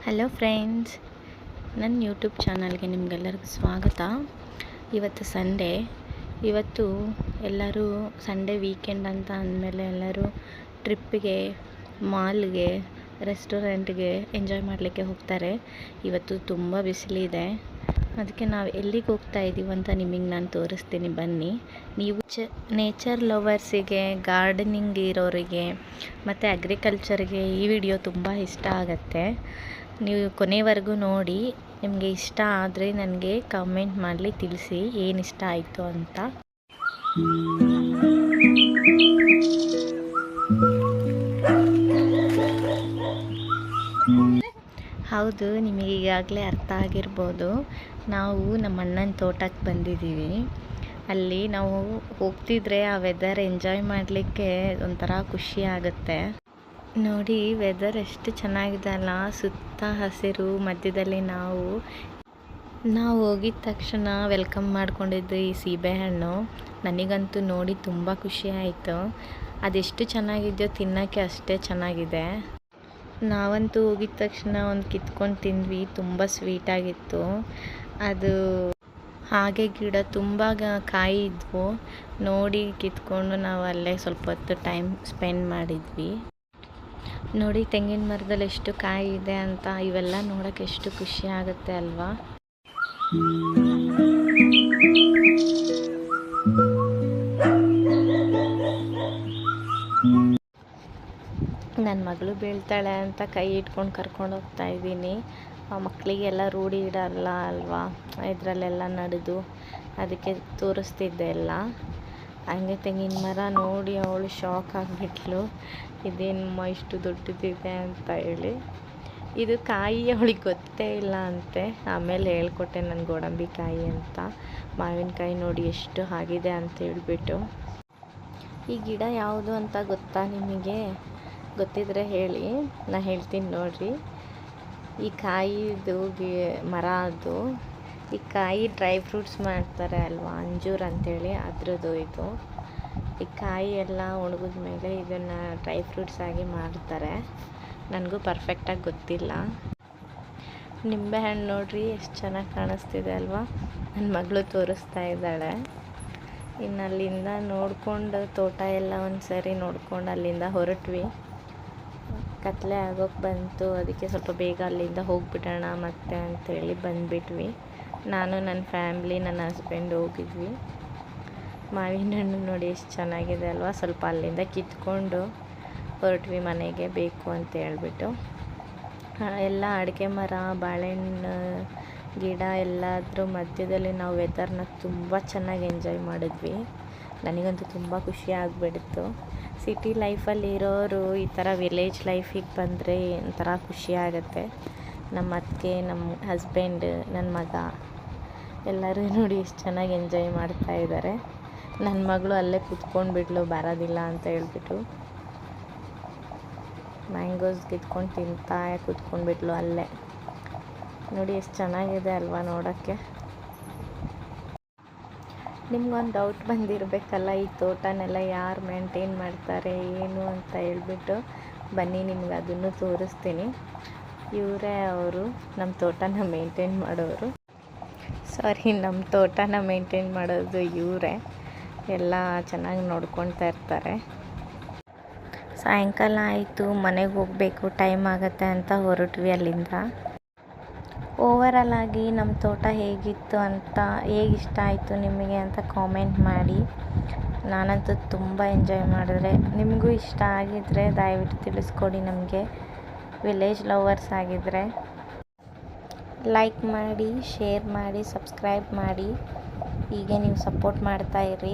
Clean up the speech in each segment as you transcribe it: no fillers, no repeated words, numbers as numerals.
Hello friends, ನನ್ನ YouTube ಚಾನಲ್ಗೆ ನಿಮಗೆಲ್ಲರಿಗೂ ಸ್ವಾಗತ. ಇವತ್ತು ಸಂಡೇ. ಇವತ್ತು ಎಲ್ಲರೂ ಸಂಡೇ ವೀಕೆಂಡ್ ಅಂತ ಅಂದಮೇಲೆ ಎಲ್ಲರೂ ಟ್ರಿಪ್ಪಿಗೆ, ಮಾಲ್ಗೆ, ರೆಸ್ಟೋರೆಂಟ್ಗೆ ಎಂಜಾಯ್ ಮಾಡಲಿಕ್ಕೆ ಹೋಗ್ತಾರೆ. ಇವತ್ತು ತುಂಬ ಬಿಸಿಲಿದೆ, ಅದಕ್ಕೆ ನಾವು ಎಲ್ಲಿಗೆ ಹೋಗ್ತಾ ಇದ್ದೀವಿ ಅಂತ ನಿಮಗೆ ನಾನು ತೋರಿಸ್ತೀನಿ, ಬನ್ನಿ. ನೀವು ನೇಚರ್ ಲವರ್ಸಿಗೆ, ಗಾರ್ಡನಿಂಗ್ ಇರೋರಿಗೆ ಮತ್ತು ಅಗ್ರಿಕಲ್ಚರ್ಗೆ ಈ ವಿಡಿಯೋ ತುಂಬ ಇಷ್ಟ ಆಗುತ್ತೆ. ನೀವು ಕೊನೆವರೆಗೂ ನೋಡಿ. ನಿಮಗೆ ಇಷ್ಟ ಆದರೆ ನನಗೆ ಕಮೆಂಟ್ ಮಾಡಲಿ, ತಿಳಿಸಿ ಏನು ಇಷ್ಟ ಆಯಿತು ಅಂತ. ಹೌದು, ನಿಮಗೆ ಈಗಾಗಲೇ ಅರ್ಥ ಆಗಿರ್ಬೋದು. ನಾವು ನಮ್ಮ ಅಣ್ಣನ ತೋಟಕ್ಕೆ ಬಂದಿದ್ದೀವಿ. ಅಲ್ಲಿ ನಾವು ಹೋಗ್ತಿದ್ರೆ ಆ ವೆದರ್ ಎಂಜಾಯ್ ಮಾಡಲಿಕ್ಕೆ ಒಂಥರ ಖುಷಿ ಆಗುತ್ತೆ. ನೋಡಿ, ವೆದರ್ ಎಷ್ಟು ಚೆನ್ನಾಗಿದೆ ಅಲ್ಲ, ಸುತ್ತ ಹಸಿರು, ಮಧ್ಯದಲ್ಲಿ ನಾವು ಹೋಗಿದ ತಕ್ಷಣ ವೆಲ್ಕಮ್ ಮಾಡ್ಕೊಂಡಿದ್ದು ಈ ಸೀಬೆಹಣ್ಣು. ನನಗಂತೂ ನೋಡಿ ತುಂಬ ಖುಷಿ ಆಯಿತು. ಅದೆಷ್ಟು ಚೆನ್ನಾಗಿದೆಯೋ ತಿನ್ನೋಕ್ಕೆ ಅಷ್ಟೇ ಚೆನ್ನಾಗಿದೆ. ನಾವಂತೂ ಹೋಗಿದ ತಕ್ಷಣ ಒಂದು ಕಿತ್ಕೊಂಡು ತಿಂದ್ವಿ, ತುಂಬ ಸ್ವೀಟಾಗಿತ್ತು ಅದು. ಹಾಗೆ ಗಿಡ ತುಂಬ ಕಾಯಿ ಇದ್ವು, ನೋಡಿ ಕಿತ್ಕೊಂಡು ನಾವು ಅಲ್ಲೇ ಸ್ವಲ್ಪ ಹೊತ್ತು ಟೈಮ್ ಸ್ಪೆಂಡ್ ಮಾಡಿದ್ವಿ. ನೋಡಿ, ತೆಂಗಿನ ಮರದಲ್ಲಿ ಎಷ್ಟು ಕಾಯಿ ಇದೆ ಅಂತ. ಇವೆಲ್ಲ ನೋಡೋಕ್ಕೆ ಎಷ್ಟು ಖುಷಿ ಆಗುತ್ತೆ ಅಲ್ವಾ. ನನ್ನ ಮಗಳು ಬೀಳ್ತಾಳೆ ಅಂತ ಕೈ ಇಟ್ಕೊಂಡು ಕರ್ಕೊಂಡು ಹೋಗ್ತಾ ಇದ್ದೀನಿ. ಆ ಮಕ್ಕಳಿಗೆಲ್ಲ ರೂಢಿ ಇಡಲ್ಲ ಅಲ್ವಾ, ಇದರಲ್ಲೆಲ್ಲ ನಡೆದು, ಅದಕ್ಕೆ ತೋರಿಸ್ತಿದ್ದೆ ಎಲ್ಲ. ಹಂಗೆ ತೆಂಗಿನ ಮರ ನೋಡಿ ಅವಳು ಶಾಕ್ ಆಗಿಬಿಟ್ಲು, ಇದೇನಮ್ಮ ಇಷ್ಟು ದೊಡ್ಡದಿದೆ ಅಂತ ಹೇಳಿ. ಇದು ಕಾಯಿ ಅವಳಿಗೆ ಗೊತ್ತೇ ಇಲ್ಲ ಅಂತೆ. ಆಮೇಲೆ ಹೇಳ್ಕೊಟ್ಟೆ ನಾನು, ಗೋಡಂಬಿ ಕಾಯಿ ಅಂತ. ಮಾವಿನಕಾಯಿ ನೋಡಿ ಎಷ್ಟು ಆಗಿದೆ ಅಂತ ಹೇಳ್ಬಿಟ್ಟು. ಈ ಗಿಡ ಯಾವುದು ಅಂತ ಗೊತ್ತಾ ನಿಮಗೆ? ಗೊತ್ತಿದ್ರೆ ಹೇಳಿ, ನಾ ಹೇಳ್ತೀನಿ ನೋಡಿರಿ. ಈ ಕಾಯಿದು ಮರ ಅದು. ಈ ಕಾಯಿ ಡ್ರೈ ಫ್ರೂಟ್ಸ್ ಮಾಡ್ತಾರೆ ಅಲ್ವಾ, ಅಂಜೂರ ಅಂಥೇಳಿ, ಅದ್ರದ್ದು ಇದು. ಈ ಕಾಯಿ ಎಲ್ಲ ಒಣಗಿದ ಮೇಲೆ ಇದನ್ನು ಡ್ರೈ ಫ್ರೂಟ್ಸ್ ಆಗಿ ಮಾಡ್ತಾರೆ. ನನಗೂ ಪರ್ಫೆಕ್ಟಾಗಿ ಗೊತ್ತಿಲ್ಲ. ನಿಂಬೆಹಣ್ಣು ನೋಡಿರಿ ಎಷ್ಟು ಚೆನ್ನಾಗಿ ಕಾಣಿಸ್ತಿದೆ ಅಲ್ವಾ. ನನ್ನ ಮಗಳು ತೋರಿಸ್ತಾ ಇದ್ದಾಳೆ. ಇನ್ನು ಅಲ್ಲಿಂದ ನೋಡಿಕೊಂಡು ತೋಟ ಎಲ್ಲ ಒಂದು ಸರಿ ನೋಡ್ಕೊಂಡು ಅಲ್ಲಿಂದ ಹೊರಟ್ವಿ. ಕತ್ಲೆ ಆಗೋಕ್ಕೆ ಬಂತು, ಅದಕ್ಕೆ ಸ್ವಲ್ಪ ಬೇಗ ಅಲ್ಲಿಂದ ಹೋಗಿಬಿಡೋಣ ಮತ್ತೆ ಅಂಥೇಳಿ ಬಂದುಬಿಟ್ವಿ. ನಾನು, ನನ್ನ ಫ್ಯಾಮ್ಲಿ, ನನ್ನ ಹಸ್ಬೆಂಡ್ ಹೋಗಿದ್ವಿ. ಮಾವಿನ ಹಣ್ಣು ನೋಡಿ ಎಷ್ಟು ಚೆನ್ನಾಗಿದೆ ಅಲ್ವಾ. ಸ್ವಲ್ಪ ಅಲ್ಲಿಂದ ಕಿತ್ಕೊಂಡು ಹೊರಟ್ವಿ ಮನೆಗೆ ಬೇಕು ಅಂತ ಹೇಳ್ಬಿಟ್ಟು. ಎಲ್ಲ ಅಡಿಕೆ ಮರ, ಬಾಳೆಹಣ್ಣು ಗಿಡ ಎಲ್ಲದ್ರ ಮಧ್ಯದಲ್ಲಿ ನಾವು ವೆದರ್ನ ತುಂಬ ಚೆನ್ನಾಗಿ ಎಂಜಾಯ್ ಮಾಡಿದ್ವಿ. ನನಗಂತೂ ತುಂಬ ಖುಷಿ ಆಗಿಬಿಡ್ತು. ಸಿಟಿ ಲೈಫಲ್ಲಿ ಇರೋರು ಈ ಥರ ವಿಲೇಜ್ ಲೈಫಿಗೆ ಬಂದರೆ ಒಂಥರ ಖುಷಿ ಆಗುತ್ತೆ. ನಮ್ಮ ಅತ್ತಿಗೆ, ನಮ್ಮ ಹಸ್ಬೆಂಡ್, ನನ್ನ ಮಗ ಎಲ್ಲರೂ ನೋಡಿ ಎಷ್ಟು ಚೆನ್ನಾಗಿ ಎಂಜಾಯ್ ಮಾಡ್ತಾ ಇದ್ದಾರೆ. ನನ್ನ ಮಗಳು ಅಲ್ಲೇ ಕೂತ್ಕೊಂಡ್ಬಿಡ್ಲು, ಬರೋದಿಲ್ಲ ಅಂತ ಹೇಳ್ಬಿಟ್ಟು. ಮ್ಯಾಂಗೋಸ್ ಕಿತ್ಕೊಂಡು ತಿಂತಾ ಕೂತ್ಕೊಂಡ್ಬಿಟ್ಲು ಅಲ್ಲೇ. ನೋಡಿ ಎಷ್ಟು ಚೆನ್ನಾಗಿದೆ ಅಲ್ವಾ ನೋಡೋಕ್ಕೆ. ನಿಮ್ಗೊಂದು ಡೌಟ್ ಬಂದಿರಬೇಕಲ್ಲ, ಈ ತೋಟನೆಲ್ಲ ಯಾರು ಮೇಂಟೈನ್ ಮಾಡ್ತಾರೆ ಏನು ಅಂತ ಹೇಳ್ಬಿಟ್ಟು. ಬನ್ನಿ, ನಿಮ್ಗೆ ಅದನ್ನು ತೋರಿಸ್ತೀನಿ. ಇವರೇ ಅವರು ನಮ್ಮ ತೋಟನ ಮೇಂಟೈನ್ ಮಾಡೋರು. ನಮ್ಮ ತೋಟನ ಮೇಂಟೈನ್ ಮಾಡೋದು ಇವರೇ. ಎಲ್ಲ ಚೆನ್ನಾಗಿ ನೋಡ್ಕೊಳ್ತಾ ಇರ್ತಾರೆ. ಸಾಯಂಕಾಲ ಆಯಿತು, ಮನೆಗೆ ಹೋಗಬೇಕು, ಟೈಮ್ ಆಗುತ್ತೆ ಅಂತ ಹೊರಟ್ವಿ ಅಲ್ಲಿಂದ. ಓವರಾಲ್ ಆಗಿ ನಮ್ಮ ತೋಟ ಹೇಗಿತ್ತು ಅಂತ, ಹೇಗಿಷ್ಟ ಆಯಿತು ನಿಮಗೆ ಅಂತ ಕಾಮೆಂಟ್ ಮಾಡಿ. ನಾನಂತೂ ತುಂಬ ಎಂಜಾಯ್ ಮಾಡಿದ್ರೆ, ನಿಮಗೂ ಇಷ್ಟ ಆಗಿದ್ದರೆ ದಯವಿಟ್ಟು ತಿಳಿಸ್ಕೊಡಿ ನಮಗೆ. ವಿಲೇಜ್ ಲವರ್ಸ್ ಆಗಿದ್ದರೆ ಲೈಕ್ ಮಾಡಿ, ಶೇರ್ ಮಾಡಿ, ಸಬ್ಸ್ಕ್ರೈಬ್ ಮಾಡಿ. ಹೀಗೆ ನೀವು ಸಪೋರ್ಟ್ ಮಾಡ್ತಾಯಿರಿ.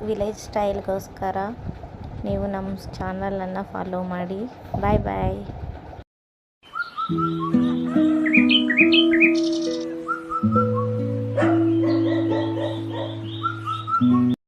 ವಿಲೇಜ್ ಸ್ಟೈಲ್ಗೋಸ್ಕರ ನೀವು ನಮ್ಮ ಚಾನಲನ್ನು ಫಾಲೋ ಮಾಡಿ. ಬಾಯ್ ಬಾಯ್.